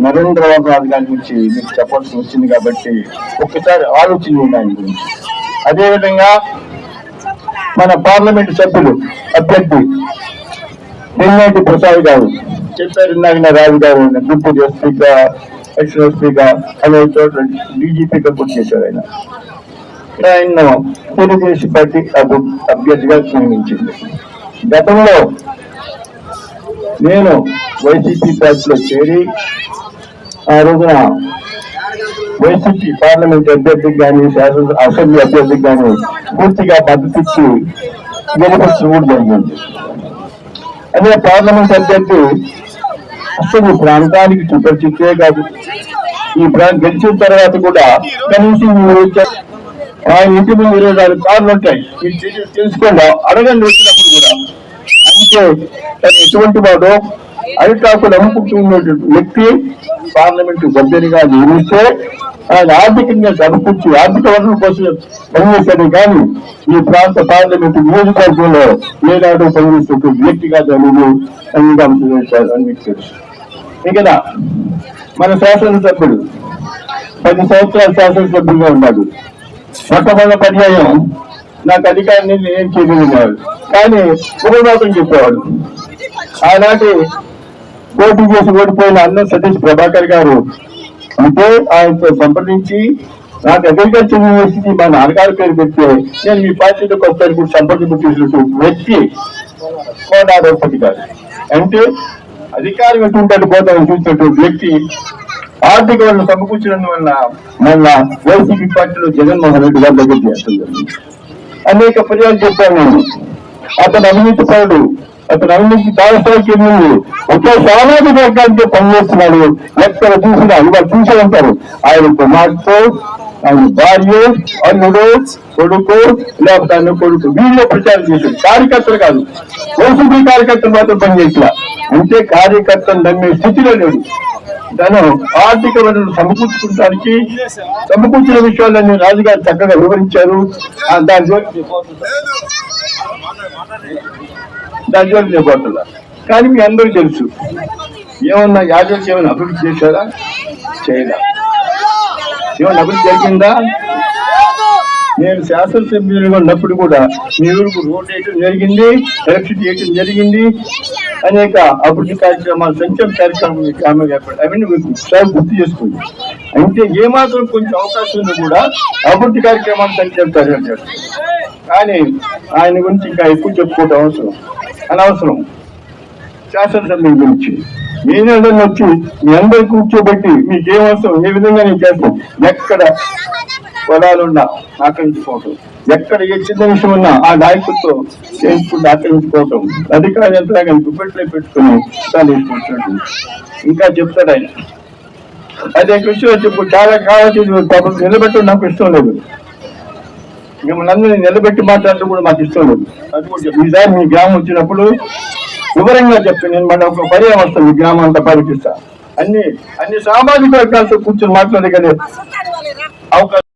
నరేంద్రబాబు నాయుడు గారి గురించి మీకు చెప్పాల్సి వచ్చింది కాబట్టి ఒక్కసారి ఆలోచన దాని గురించి. అదేవిధంగా మన పార్లమెంట్ సభ్యులు అభ్యర్థి నిన్నటి ప్రసాద్ గారు చెప్పారు, ఇందాక రాజు గారు డిప్యూటీ స్పీకర్, ఎక్సలెన్స్ స్పీకర్ అనే చోట డీజీపీగా పూర్తి చేశారు. ఆయన తెలుగుదేశం పార్టీ అభ్యర్థిగా నియమించింది. గతంలో నేను వైసీపీ పార్టీలో చేరి ఆ రోజున వైసీపీ పార్లమెంట్ అభ్యర్థికి కానీ అసెంబ్లీ అభ్యర్థికి కానీ పూర్తిగా మద్దతు ఇచ్చి గెలిపించడం కూడా జరిగింది. అదే పార్లమెంట్ అభ్యర్థి అసలు ప్రాంతానికి సుపరిచితే కాదు. ఈ గెలిచిన తర్వాత కూడా కనీసం ఆయన ఇంటి ముందు 24 కార్లు ఉంటాయి, మీరు తెలుసుకోండి, అడగండి వచ్చినప్పుడు కూడా. అంటే తను ఎటువంటి వాడు అరిటాకులు అమ్ముకుంటున్నటువంటి వ్యక్తి పార్లమెంటు సభ్యునిగా నియమిస్తే ఆయన ఆర్థికంగా సమకూర్చి ఆర్థిక వనరుల కోసం పనిచేశాడు. కానీ ఈ ప్రాంత పార్లమెంటు నియోజకవర్గంలో ఏనాడు పనిచేస్తున్న వ్యక్తిగా దానిని అంగీకరించారు అని మీకు తెలుసు. ఇక్కడ మన శాసనసభ్యుడు 10 సంవత్సరాల శాసనసభ్యులుగా ఉన్నాడు. మొట్టమొదటి పర్యాయం నాకు అధికారాన్ని ఏం చేయగలిగినాడు, కానీ ఉపమాతం చెప్పేవాడు. ఆనాటి పోటీ చేసి ఓడిపోయిన అన్న సతీష్ ప్రభాకర్ గారు అంటే ఆయనతో సంప్రదించి నాకు అగ్రికల్చర్ యూనివర్సిటీ మా నాన్నగారి పేరు పెడితే నేను మీ పార్టీలోకి వస్తాను కూడా సంప్రదింపు చేసినట్టు వ్యక్తి కోడాడపతి గారు. అంటే అధికారం ఎటువంటి పోతామని చూసినటువంటి వ్యక్తి ఆర్థిక వల్ల సమకూర్చడం వల్ల మళ్ళా వైసీపీ పార్టీలో జగన్మోహన్ రెడ్డి గారి దగ్గర చేస్తుంది. అనేక ఫిర్యాదు చెప్పాను నేను. అతను అవినీతి పరుడు, అతను అవినీతి తారస్థాయికి వెళ్ళింది, ఒకే సామాజిక వర్గానికి పనిచేస్తున్నాడు. ఎక్కడ చూసినా ఇవాళ చూసే ఉంటారు ఆయన కుమార్తె, ఆయన భార్య, అల్లుడు, కొడుకు, లేకపోతే అన్న కొడుకు వీళ్ళే ప్రచారం చేశారు. కార్యకర్తలు కాదు, వైసీపీ కార్యకర్తలు మాత్రం పనిచేసినా. అంటే కార్యకర్తలు నమ్మే స్థితిలో లేడు. తను ఆర్థిక వనరులు సమకూర్చుకోవడానికి సమకూర్చిన విషయాలన్నీ రాజుగారు చక్కగా వివరించారు. దాని జోలికి నేను పోతున్నా. కానీ మీ అందరూ తెలుసు, ఏమన్నా యాజకులు ఏమైనా అభివృద్ధి చేశారా? చేయలే. ఏమన్నా అభివృద్ధి జరిగిందా? నేను శాసనసభ్యులుగా ఉన్నప్పుడు కూడా మీ ఊరికి రోడ్డు వేయటం జరిగింది, ఎలక్ట్రిసిటీ వేయటం జరిగింది, అనేక అభివృద్ధి కార్యక్రమాలు, సంక్షేమ కార్యక్రమాలు ఏర్పడి అవన్నీ మీకు ఒకసారి గుర్తు చేసుకోండి. అంటే ఏమాత్రం కొంచెం అవకాశం ఉంది కూడా అభివృద్ధి కార్యక్రమాలు, సంక్షేమ కార్యక్రమాలు చేస్తారు. కానీ ఆయన గురించి ఇంకా ఎక్కువ చెప్పుకోవటం అనవసరం. శాసనసభ్యుల గురించి నేనేదన్నా వచ్చి మీ అందరు కూర్చోబెట్టి మీకేం అవసరం, ఏ విధంగా నేను చేస్తాను. ఎక్కడ పొలాలున్నా ఆక్రమించుకోవటం, ఎక్కడ ఏ చిన్న విషయం ఉన్నా ఆ నాయకులతో చేయించుకుంటూ ఆక్రమించుకోవటం, అధికార యంత్రాంగాన్ని దుబ్బట్లో పెట్టుకుని దాన్ని వేసుకుంటున్నట్టు ఇంకా చెప్తాడు ఆయన. అదే విషయం చెప్పు చాలా కావాలి నిలబెట్టడం నాకు ఇష్టం లేదు. మిమ్మల్ని అందరినీ నిలబెట్టి మాట్లాడటం కూడా మాకు ఇష్టం లేదు. అది కూడా ఈసారి మీ గ్రామం వచ్చినప్పుడు వివరంగా చెప్తాను. నేను మన ఒక పర్యాయం వస్తాను, మీ గ్రామం అంతా పర్యటిస్తా. అన్ని సామాజిక వర్గాలతో కూర్చొని మాట్లాడే అవకాశం